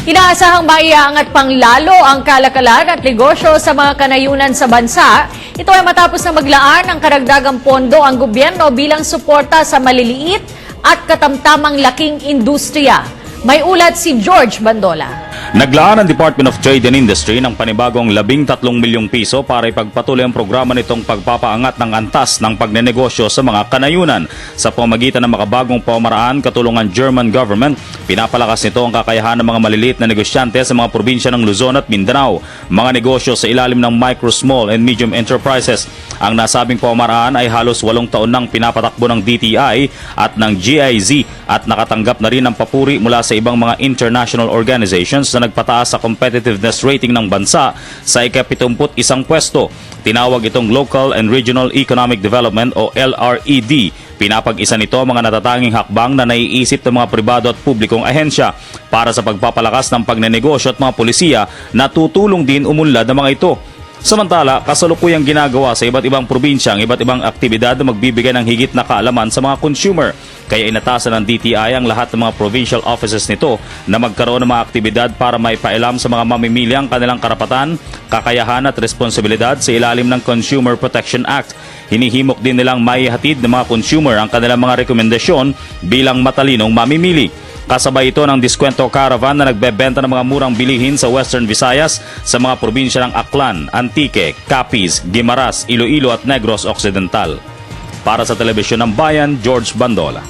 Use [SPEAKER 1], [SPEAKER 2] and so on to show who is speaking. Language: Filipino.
[SPEAKER 1] Inaasahang maiaangat pang lalo ang kalakalan at negosyo sa mga kanayunan sa bansa. Ito ay matapos na maglaan ng karagdagang pondo ang gobyerno bilang suporta sa maliliit at katamtamang laking industriya. May ulat si George Bandola.
[SPEAKER 2] Naglaan ang Department of Trade and Industry ng panibagong 13 milyong piso para ipagpatuloy ang programa nitong pagpapaangat ng antas ng pagnenegosyo sa mga kanayunan. Sa pamagitan ng makabagong pamaraan, katulungan German government, pinapalakas nito ang kakayahan ng mga maliliit na negosyante sa mga probinsya ng Luzon at Mindanao. Mga negosyo sa ilalim ng micro, small and medium enterprises. Ang nasabing pamaraan ay halos 8 taon nang pinapatakbo ng DTI at ng GIZ at nakatanggap na rin ng papuri mula sa ibang mga international organizations na nagpataas sa competitiveness rating ng bansa sa ika-71 pwesto. Tinawag itong Local and Regional Economic Development o LRED. Pinapag-isa nito ang mga natatanging hakbang na naiisip ng mga pribado at publikong ahensya para sa pagpapalakas ng pagnenegosyo at mga polisiya na tutulong din umunlad ng mga ito. Samantala, kasalukuyang ginagawa sa iba't ibang probinsya ang iba't ibang aktibidad na magbibigay ng higit na kaalaman sa mga consumer. Kaya inatasan ng DTI ang lahat ng mga provincial offices nito na magkaroon ng mga aktibidad para maipailam sa mga mamimili ang kanilang karapatan, kakayahan at responsibilidad sa ilalim ng Consumer Protection Act. Hinihimok din nilang maihatid ng mga consumer ang kanilang mga rekomendasyon bilang matalinong mamimili. Kasabay ito ng diskwento caravan na nagbebenta ng mga murang bilihin sa Western Visayas sa mga probinsya ng Aklan, Antique, Capiz, Guimaras, Iloilo at Negros Occidental. Para sa Telebisyon ng Bayan, George Bandola.